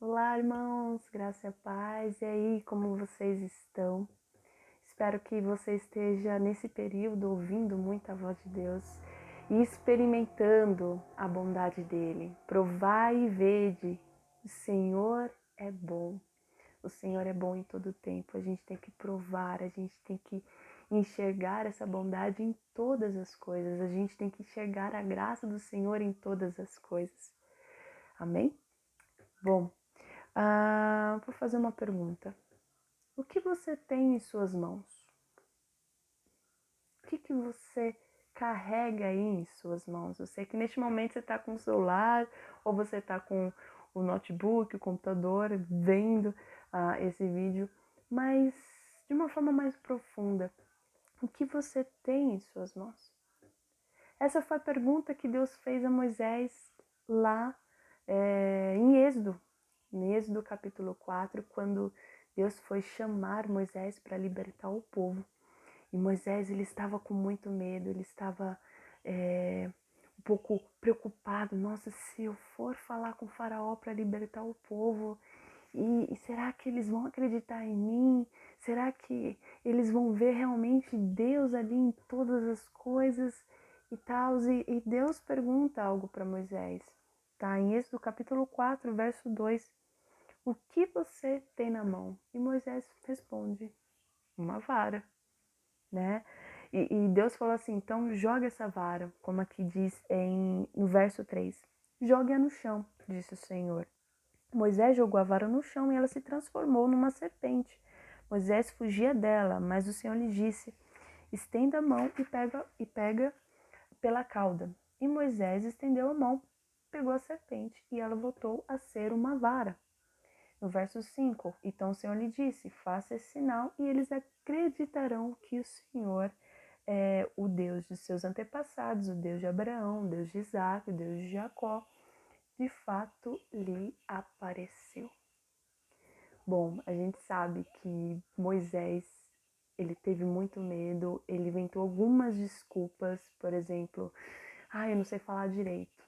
Olá, irmãos, graça e paz. E aí, como vocês estão? Espero que você esteja nesse período ouvindo muito a voz de Deus e experimentando a bondade dele. Provai e vede, o Senhor é bom. O Senhor é bom em todo o tempo. A gente tem que provar, a gente tem que enxergar essa bondade em todas as coisas. A gente tem que enxergar a graça do Senhor em todas as coisas. Amém? Bom, vou fazer uma pergunta. O que você tem em suas mãos? O que você carrega aí em suas mãos? Eu sei que neste momento você está com o celular ou você está com o notebook, o computador, vendo esse vídeo, mas de uma forma mais profunda, o que você tem em suas mãos? Essa foi a pergunta que Deus fez a Moisés lá em Êxodo capítulo 4, quando Deus foi chamar Moisés para libertar o povo. E Moisés, ele estava com muito medo, ele estava um pouco preocupado. Nossa, se eu for falar com o faraó para libertar o povo, e será que eles vão acreditar em mim? Será que eles vão ver realmente Deus ali em todas as coisas e tal? E Deus pergunta algo para Moisés. Tá em Êxodo capítulo 4, verso 2. O que você tem na mão? E Moisés responde, uma vara, né? E Deus falou assim, então joga essa vara, como aqui diz no verso 3. Jogue-a no chão, disse o Senhor. Moisés jogou a vara no chão e ela se transformou numa serpente. Moisés fugia dela, mas o Senhor lhe disse, estenda a mão e pega pela cauda. E Moisés estendeu a mão, pegou a serpente e ela voltou a ser uma vara. No verso 5, então o Senhor lhe disse, faça esse sinal e eles acreditarão que o Senhor é o Deus de seus antepassados, o Deus de Abraão, o Deus de Isaac, o Deus de Jacó, de fato lhe apareceu. Bom, a gente sabe que Moisés, ele teve muito medo, ele inventou algumas desculpas, por exemplo, eu não sei falar direito,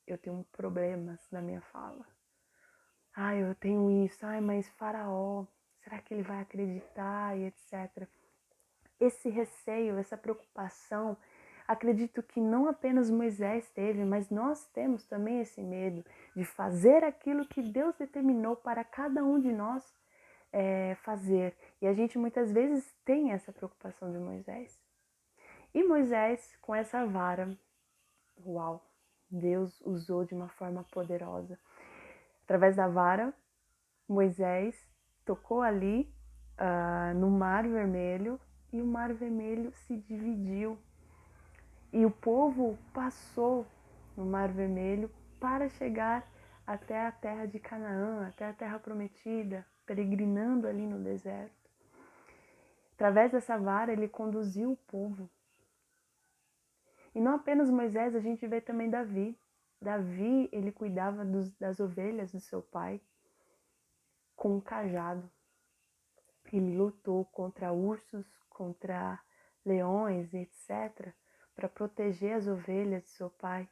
eu tenho problemas na minha fala. Eu tenho isso, mas Faraó, será que ele vai acreditar e etc. Esse receio, essa preocupação, acredito que não apenas Moisés teve, mas nós temos também esse medo de fazer aquilo que Deus determinou para cada um de nós fazer. E a gente muitas vezes tem essa preocupação de Moisés. E Moisés, com essa vara, uau, Deus usou de uma forma poderosa. Através da vara, Moisés tocou ali no Mar Vermelho e o Mar Vermelho se dividiu. E o povo passou no Mar Vermelho para chegar até a terra de Canaã, até a terra prometida, peregrinando ali no deserto. Através dessa vara, ele conduziu o povo. E não apenas Moisés, a gente vê também Davi. Davi, ele cuidava das ovelhas do seu pai com um cajado. Ele lutou contra ursos, contra leões, etc., para proteger as ovelhas de seu pai.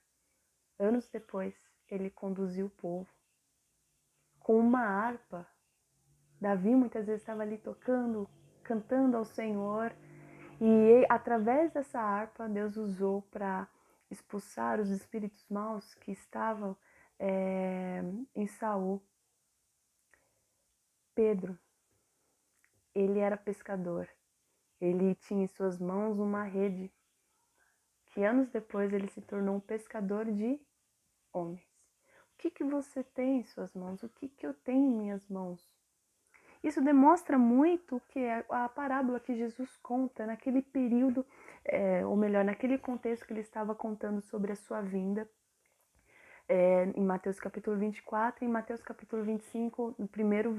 Anos depois, ele conduziu o povo com uma harpa. Davi muitas vezes estava ali tocando, cantando ao Senhor, e através dessa harpa Deus usou para expulsar os espíritos maus que estavam em Saul. Pedro, ele era pescador, ele tinha em suas mãos uma rede, que anos depois ele se tornou um pescador de homens. O que você tem em suas mãos? O que eu tenho em minhas mãos? Isso demonstra muito que a parábola que Jesus conta naquele período, ou melhor, naquele contexto que ele estava contando sobre a sua vinda, em Mateus capítulo 24 e em Mateus capítulo 25, nos primeiros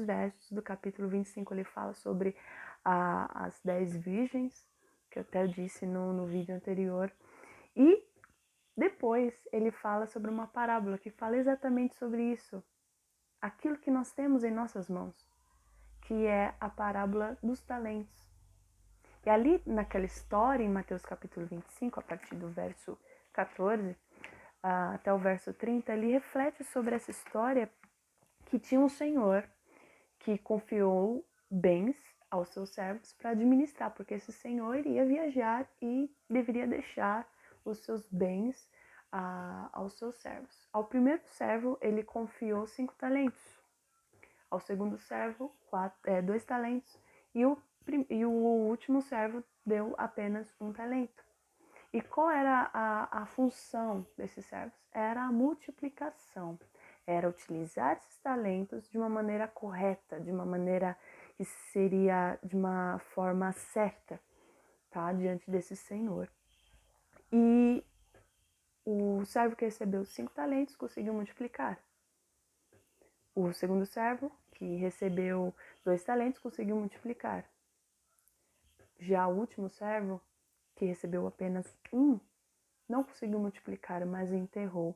versos do capítulo 25, ele fala sobre as 10 virgens, que eu até disse no vídeo anterior, e depois ele fala sobre uma parábola que fala exatamente sobre isso, aquilo que nós temos em nossas mãos, que é a parábola dos talentos. E ali naquela história, em Mateus capítulo 25, a partir do verso 14, até o verso 30, ele reflete sobre essa história que tinha um senhor que confiou bens aos seus servos para administrar, porque esse senhor iria viajar e deveria deixar os seus bens aos seus servos. Ao primeiro servo, ele confiou 5 talentos. Ao segundo servo, 2 talentos. E o último servo deu apenas 1 talento. E qual era a função desses servos? Era a multiplicação. Era utilizar esses talentos de uma maneira correta, de uma maneira que seria de uma forma certa, tá? Diante desse senhor. E o servo que recebeu 5 talentos conseguiu multiplicar. O segundo servo, que recebeu 2 talentos, conseguiu multiplicar. Já o último servo, que recebeu apenas 1, não conseguiu multiplicar, mas enterrou.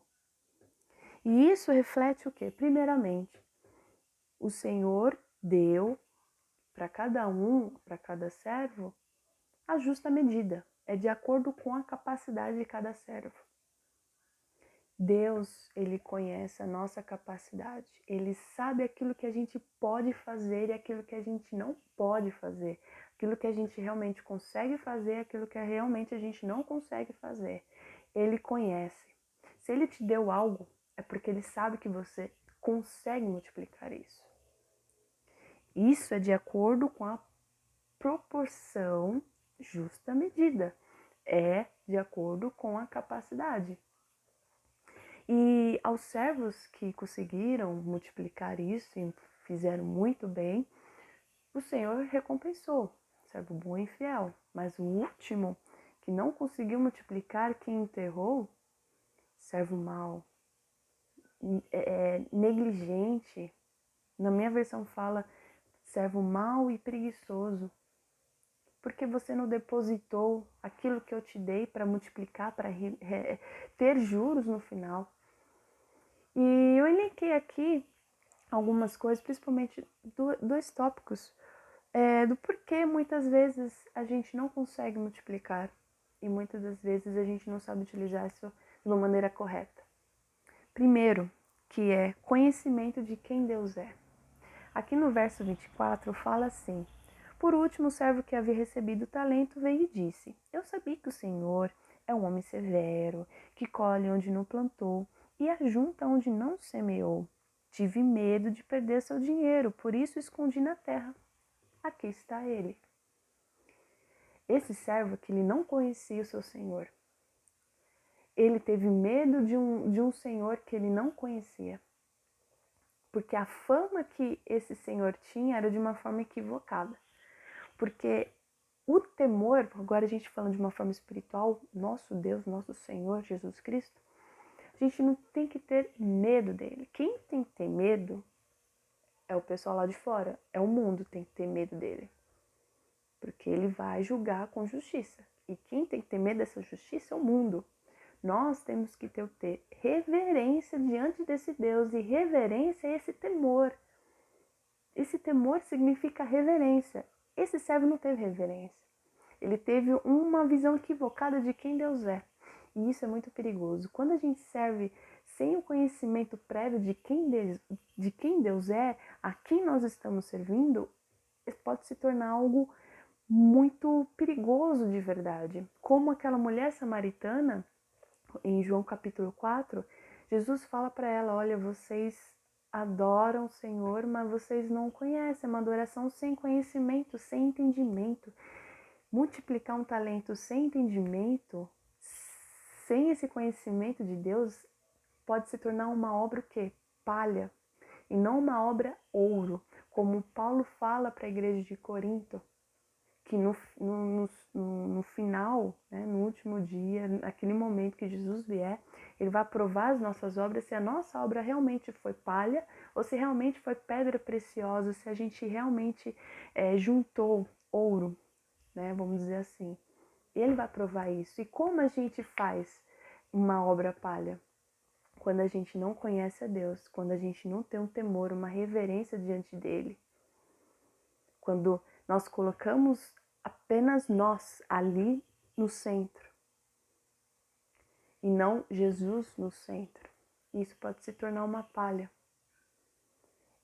E isso reflete o quê? Primeiramente, o Senhor deu para cada servo, a justa medida. É de acordo com a capacidade de cada servo. Deus, ele conhece a nossa capacidade. Ele sabe aquilo que a gente pode fazer e aquilo que a gente não pode fazer. Aquilo que a gente realmente consegue fazer e aquilo que realmente a gente não consegue fazer. Ele conhece. Se ele te deu algo, é porque ele sabe que você consegue multiplicar isso. Isso é de acordo com a proporção justa medida. É de acordo com a capacidade. E aos servos que conseguiram multiplicar isso e fizeram muito bem, o Senhor recompensou, servo bom e fiel. Mas o último, que não conseguiu multiplicar, que enterrou, servo mau, negligente. Na minha versão fala servo mau e preguiçoso. Porque você não depositou aquilo que eu te dei para multiplicar, para ter juros no final. E eu elenquei aqui algumas coisas, principalmente 2 tópicos, do porquê muitas vezes a gente não consegue multiplicar e muitas das vezes a gente não sabe utilizar isso de uma maneira correta. Primeiro, que é conhecimento de quem Deus é. Aqui no verso 24 fala assim: por último, o servo que havia recebido o talento veio e disse: eu sabia que o Senhor é um homem severo, que colhe onde não plantou e ajunta onde não semeou. Tive medo de perder seu dinheiro, por isso escondi na terra. Aqui está ele. Esse servo que ele não conhecia o seu senhor. Ele teve medo de um senhor que ele não conhecia. Porque a fama que esse senhor tinha era de uma forma equivocada. Porque o temor, agora a gente falando de uma forma espiritual, nosso Deus, nosso Senhor Jesus Cristo, a gente não tem que ter medo dele. Quem tem que ter medo é o pessoal lá de fora, é o mundo que tem que ter medo dele. Porque ele vai julgar com justiça. E quem tem que ter medo dessa justiça é o mundo. Nós temos que ter reverência diante desse Deus, e reverência é esse temor. Esse temor significa reverência. Esse servo não teve reverência. Ele teve uma visão equivocada de quem Deus é. E isso é muito perigoso. Quando a gente serve sem o conhecimento prévio de quem Deus é, a quem nós estamos servindo, pode se tornar algo muito perigoso de verdade. Como aquela mulher samaritana, em João capítulo 4, Jesus fala para ela: olha, vocês adoram o Senhor, mas vocês não o conhecem. É uma adoração sem conhecimento, sem entendimento. Multiplicar um talento sem entendimento, sem esse conhecimento de Deus, pode se tornar uma obra o quê? Palha, e não uma obra ouro, como Paulo fala para a igreja de Corinto, que no final, né, no último dia, naquele momento que Jesus vier, ele vai provar as nossas obras, se a nossa obra realmente foi palha, ou se realmente foi pedra preciosa, se a gente realmente juntou ouro, né, vamos dizer assim. Ele vai provar isso. E como a gente faz uma obra palha? Quando a gente não conhece a Deus, quando a gente não tem um temor, uma reverência diante dele. Quando nós colocamos apenas nós ali no centro. e não Jesus no centro. Isso pode se tornar uma palha.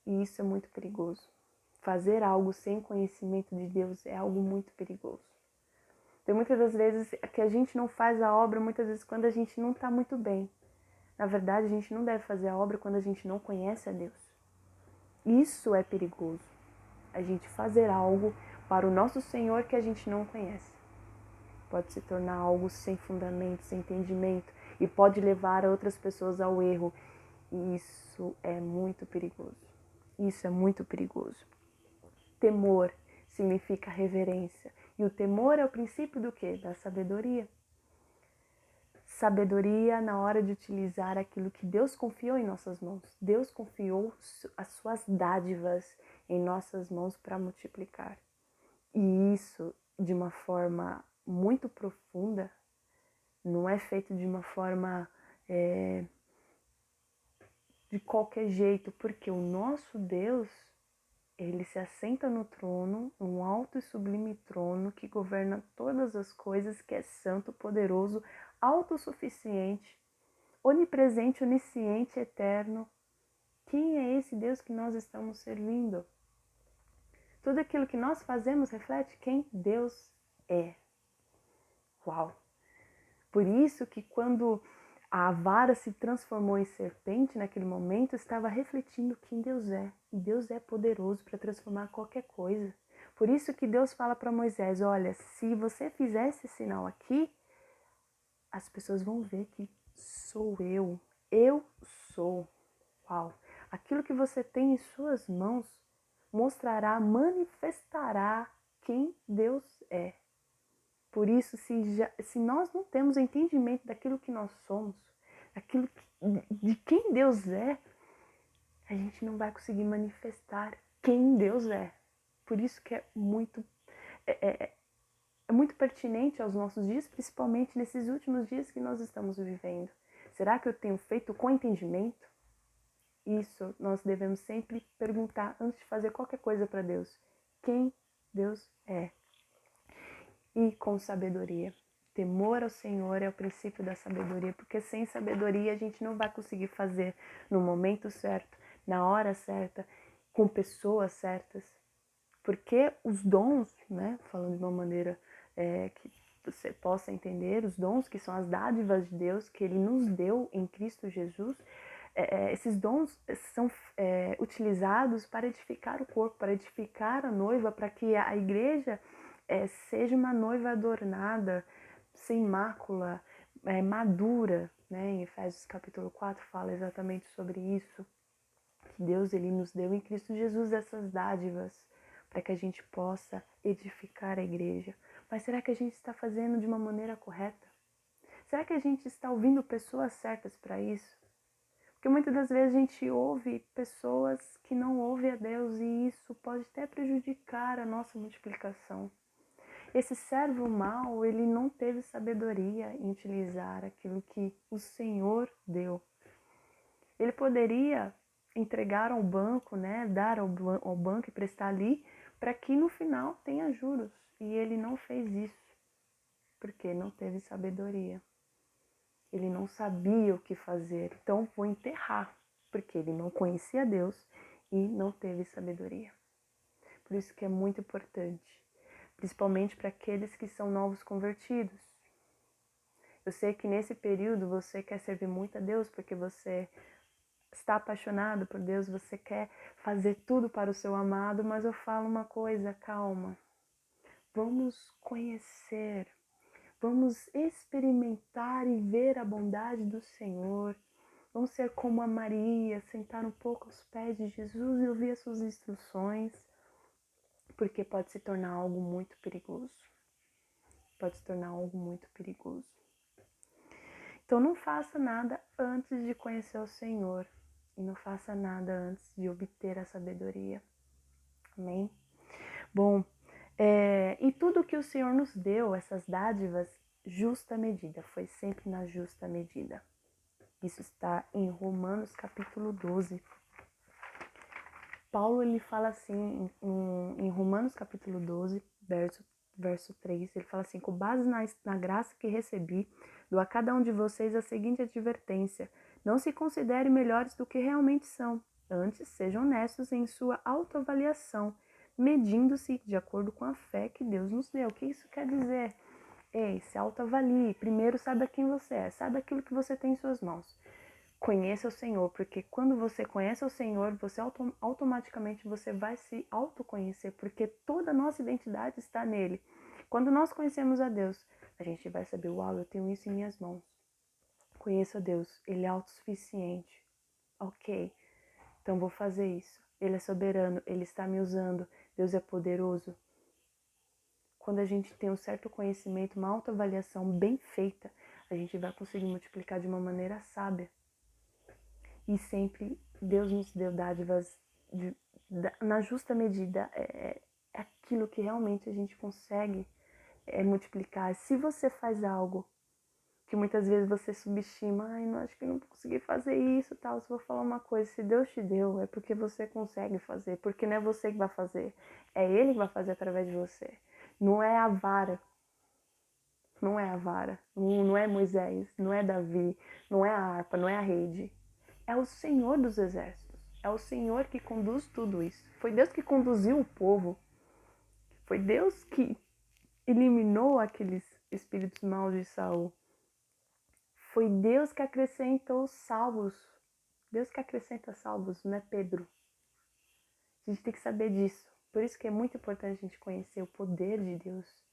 E isso é muito perigoso. Fazer algo sem conhecimento de Deus é algo muito perigoso. Tem muitas das vezes que a gente não faz a obra, muitas vezes quando a gente não está muito bem. Na verdade, a gente não deve fazer a obra quando a gente não conhece a Deus. Isso é perigoso. A gente fazer algo para o nosso Senhor que a gente não conhece. Pode se tornar algo sem fundamento, sem entendimento e pode levar outras pessoas ao erro. E isso é muito perigoso. Isso é muito perigoso. Temor significa reverência. E o temor é o princípio do quê? Da sabedoria. Sabedoria na hora de utilizar aquilo que Deus confiou em nossas mãos. Deus confiou as suas dádivas em nossas mãos para multiplicar. E isso, de uma forma muito profunda, não é feito de uma forma de qualquer jeito, porque o nosso Deus, ele se assenta no trono, um alto e sublime trono que governa todas as coisas, que é santo, poderoso, autossuficiente, onipresente, onisciente, eterno. Quem é esse Deus que nós estamos servindo? Tudo aquilo que nós fazemos reflete quem Deus é. Uau! Por isso que quando a vara se transformou em serpente, naquele momento estava refletindo quem Deus é. E Deus é poderoso para transformar qualquer coisa. Por isso que Deus fala para Moisés, olha, se você fizer esse sinal aqui, as pessoas vão ver que sou eu. Eu sou. Uau! Aquilo que você tem em suas mãos mostrará, manifestará quem Deus é. Por isso, se nós não temos entendimento daquilo que nós somos, de quem Deus é, a gente não vai conseguir manifestar quem Deus é. Por isso que é muito pertinente aos nossos dias, principalmente nesses últimos dias que nós estamos vivendo. Será que eu tenho feito com entendimento? Isso nós devemos sempre perguntar antes de fazer qualquer coisa para Deus. Quem Deus é? E com sabedoria. Temor ao Senhor é o princípio da sabedoria, porque sem sabedoria a gente não vai conseguir fazer no momento certo, na hora certa, com pessoas certas. Porque os dons, né, falando de uma maneira que você possa entender, os dons que são as dádivas de Deus que Ele nos deu em Cristo Jesus, esses dons são utilizados para edificar o corpo, para edificar a noiva, para que a igreja seja uma noiva adornada, sem mácula, madura, né? Em Efésios capítulo 4 fala exatamente sobre isso, que Deus ele nos deu em Cristo Jesus essas dádivas para que a gente possa edificar a igreja. Mas será que a gente está fazendo de uma maneira correta? Será que a gente está ouvindo pessoas certas para isso? Porque muitas das vezes a gente ouve pessoas que não ouvem a Deus e isso pode até prejudicar a nossa multiplicação. Esse servo mau, ele não teve sabedoria em utilizar aquilo que o Senhor deu. Ele poderia entregar ao banco, né, dar ao banco e prestar ali, para que no final tenha juros. E ele não fez isso, porque não teve sabedoria. Ele não sabia o que fazer, então vou enterrar, porque ele não conhecia Deus e não teve sabedoria. Por isso que é muito importante, principalmente para aqueles que são novos convertidos. Eu sei que nesse período você quer servir muito a Deus, porque você está apaixonado por Deus, você quer fazer tudo para o seu amado, mas eu falo uma coisa, calma. Vamos conhecer, vamos experimentar e ver a bondade do Senhor. Vamos ser como a Maria, sentar um pouco aos pés de Jesus e ouvir as suas instruções, porque pode se tornar algo muito perigoso. Pode se tornar algo muito perigoso. Então não faça nada antes de conhecer o Senhor. E não faça nada antes de obter a sabedoria. Amém? Bom, e tudo que o Senhor nos deu, essas dádivas, justa medida, foi sempre na justa medida. Isso está em Romanos capítulo 12. Paulo ele fala assim, em Romanos capítulo 12, verso 3, ele fala assim, com base na graça que recebi, Dou a cada um de vocês a seguinte advertência: não se considere melhores do que realmente são. Antes, sejam honestos em sua autoavaliação, medindo-se de acordo com a fé que Deus nos deu. O que isso quer dizer? Ei, se autoavalie. Primeiro, saiba quem você é. Saiba aquilo que você tem em suas mãos. Conheça o Senhor, porque quando você conhece o Senhor, você automaticamente você vai se autoconhecer, porque toda a nossa identidade está nele. Quando nós conhecemos a Deus, a gente vai saber, uau, eu tenho isso em minhas mãos. Conheço a Deus, Ele é autossuficiente. Ok, então vou fazer isso. Ele é soberano, Ele está me usando. Deus é poderoso. Quando a gente tem um certo conhecimento, uma autoavaliação bem feita, a gente vai conseguir multiplicar de uma maneira sábia. E sempre Deus nos deu dádivas na justa medida. É aquilo que realmente a gente consegue multiplicar. Se você faz algo que muitas vezes você subestima, ai, não, acho que não vou conseguir fazer isso, tal. Se eu vou falar uma coisa, se Deus te deu, é porque você consegue fazer, porque não é você que vai fazer, é Ele que vai fazer através de você. Não é a vara, não é a vara, não é Moisés, não é Davi, não é a harpa, não é a rede. É o Senhor dos exércitos, é o Senhor que conduz tudo isso. Foi Deus que conduziu o povo, foi Deus que eliminou aqueles espíritos maus de Saul. Foi Deus que acrescentou salvos. Deus que acrescenta salvos, não é Pedro. A gente tem que saber disso. Por isso que é muito importante a gente conhecer o poder de Deus.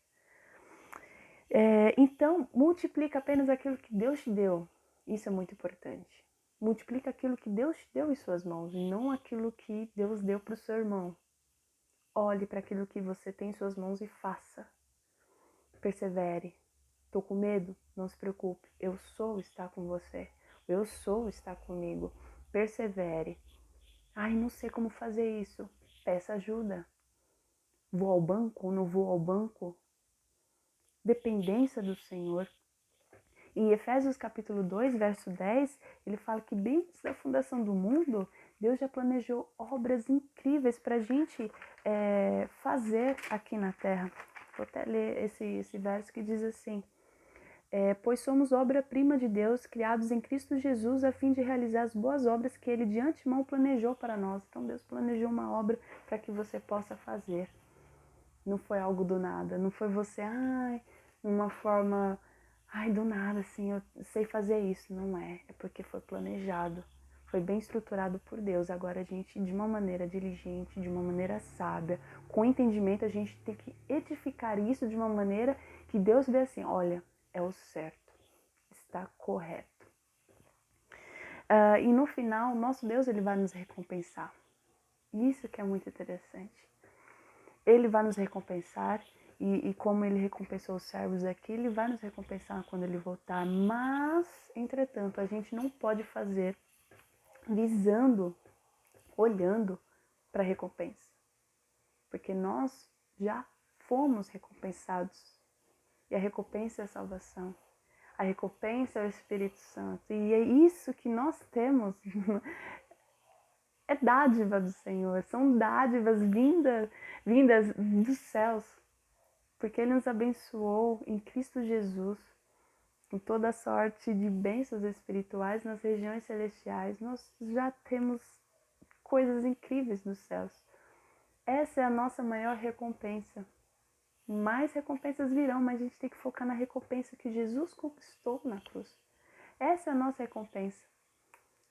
Então, multiplica apenas aquilo que Deus te deu. Isso é muito importante. Multiplica aquilo que Deus te deu em suas mãos, e não aquilo que Deus deu para o seu irmão. Olhe para aquilo que você tem em suas mãos e faça. Persevere. Tô com medo? Não se preocupe. Eu sou estar com você. Eu sou estar comigo. Persevere. Ai, não sei como fazer isso. Peça ajuda. Vou ao banco ou não vou ao banco? Dependência do Senhor. Em Efésios capítulo 2, verso 10, ele fala que bem antes da fundação do mundo, Deus já planejou obras incríveis para a gente fazer aqui na Terra. Vou até ler esse verso que diz assim: pois somos obra-prima de Deus, criados em Cristo Jesus, a fim de realizar as boas obras que Ele de antemão planejou para nós. Então Deus planejou uma obra para que você possa fazer. Não foi algo do nada, não foi você, numa forma, do nada, assim, eu sei fazer isso. Não é porque foi planejado, foi bem estruturado por Deus. Agora a gente, de uma maneira diligente, de uma maneira sábia, com entendimento, a gente tem que edificar isso de uma maneira que Deus vê assim, olha, é o certo, está correto. E no final, nosso Deus, ele vai nos recompensar. Isso que é muito interessante. Ele vai nos recompensar e como ele recompensou os servos aqui, ele vai nos recompensar quando ele voltar. Mas, entretanto, a gente não pode fazer visando, olhando para a recompensa. Porque nós já fomos recompensados. E a recompensa é a salvação. A recompensa é o Espírito Santo. E é isso que nós temos. É dádiva do Senhor. São dádivas vindas dos céus. Porque Ele nos abençoou em Cristo Jesus. Com toda a sorte de bênçãos espirituais nas regiões celestiais. Nós já temos coisas incríveis nos céus. Essa é a nossa maior recompensa. Mais recompensas virão, mas a gente tem que focar na recompensa que Jesus conquistou na cruz. Essa é a nossa recompensa.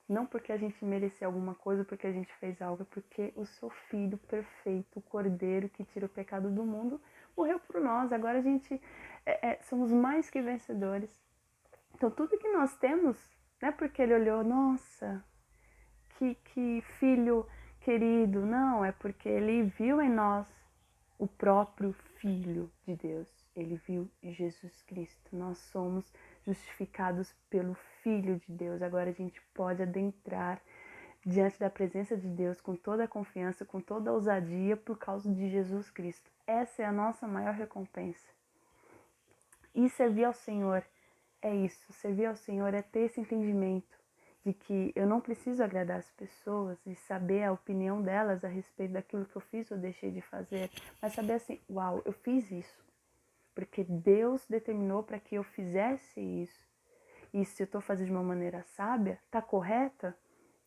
Não porque a gente mereceu alguma coisa, porque a gente fez algo, é porque o seu Filho perfeito, o Cordeiro que tira o pecado do mundo, morreu por nós. Agora a gente somos mais que vencedores. Então tudo que nós temos, não é porque ele olhou, nossa, que filho querido. Não, é porque ele viu em nós o próprio Filho de Deus. Ele viu Jesus Cristo. Nós somos justificados pelo Filho de Deus. Agora a gente pode adentrar diante da presença de Deus com toda a confiança, com toda a ousadia por causa de Jesus Cristo. Essa é a nossa maior recompensa. E servir ao Senhor é isso. Servir ao Senhor é ter esse entendimento de que eu não preciso agradar as pessoas e saber a opinião delas a respeito daquilo que eu fiz ou deixei de fazer, mas saber assim, uau, eu fiz isso, porque Deus determinou para que eu fizesse isso. E se eu estou fazendo de uma maneira sábia, está correta,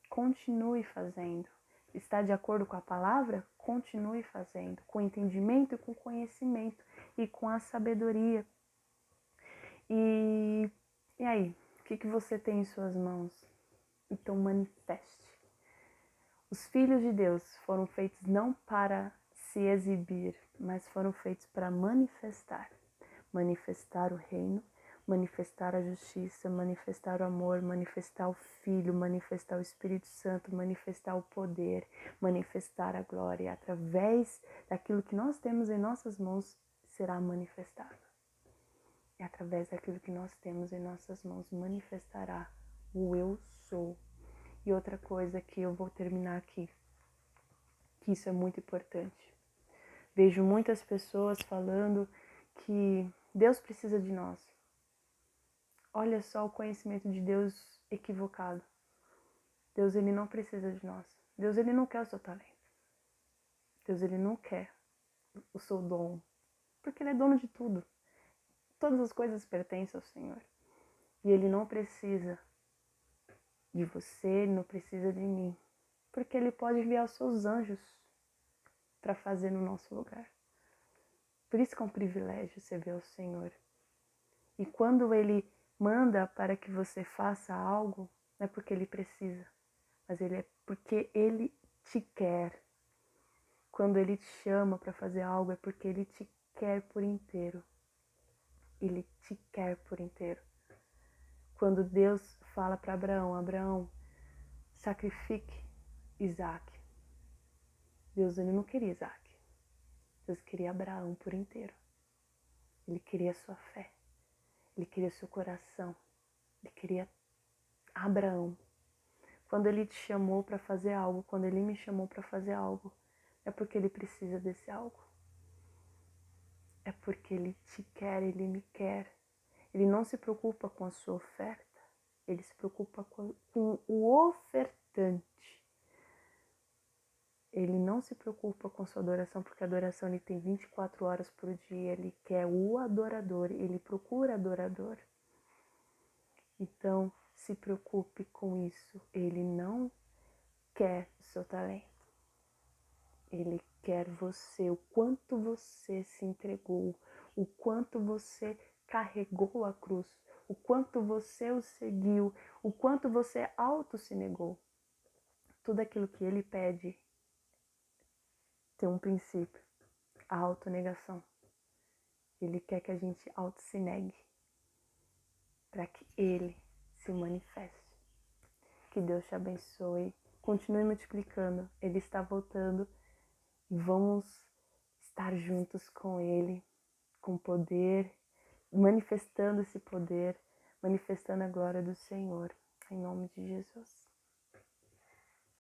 continue fazendo. Está de acordo com a palavra? Continue fazendo. Com entendimento, com conhecimento e com a sabedoria. E aí? O que você tem em suas mãos? Então manifeste. Os filhos de Deus foram feitos não para se exibir, mas foram feitos para manifestar. Manifestar o reino, manifestar a justiça, manifestar o amor, manifestar o Filho, manifestar o Espírito Santo, manifestar o poder, manifestar a glória. E através daquilo que nós temos em nossas mãos, será manifestado. E através daquilo que nós temos em nossas mãos, manifestará o eu sou. E outra coisa que eu vou terminar aqui, que isso é muito importante. Vejo muitas pessoas falando que Deus precisa de nós. Olha só o conhecimento de Deus equivocado. Deus, ele não precisa de nós. Deus, ele não quer o seu talento. Deus, ele não quer o seu dom. Porque ele é dono de tudo. Todas as coisas pertencem ao Senhor. E ele não precisa de você, ele não precisa de mim. Porque ele pode enviar os seus anjos para fazer no nosso lugar. Por isso que é um privilégio servir ao Senhor. E quando ele manda para que você faça algo, não é porque ele precisa, mas ele é porque ele te quer. Quando ele te chama para fazer algo, é porque ele te quer por inteiro. Ele te quer por inteiro. Quando Deus fala para Abraão, Abraão, sacrifique Isaac. Deus, ele não queria Isaac. Deus queria Abraão por inteiro. Ele queria a sua fé. Ele queria seu coração. Ele queria Abraão. Quando ele te chamou para fazer algo, quando ele me chamou para fazer algo, é porque ele precisa desse algo. É porque ele te quer, ele me quer. Ele não se preocupa com a sua oferta, ele se preocupa com o ofertante. Ele não se preocupa com a sua adoração, porque a adoração ele tem 24 horas por dia, ele quer o adorador, ele procura adorador. Então, se preocupe com isso. Ele não quer o seu talento. Ele quer você, o quanto você se entregou, o quanto você carregou a cruz, o quanto você o seguiu, o quanto você auto se negou. Tudo aquilo que ele pede tem um princípio, a autonegação. Ele quer que a gente auto se negue para que ele se manifeste. Que Deus te abençoe. Continue multiplicando. Ele está voltando e vamos estar juntos com ele, com poder, manifestando esse poder, manifestando a glória do Senhor. Em nome de Jesus.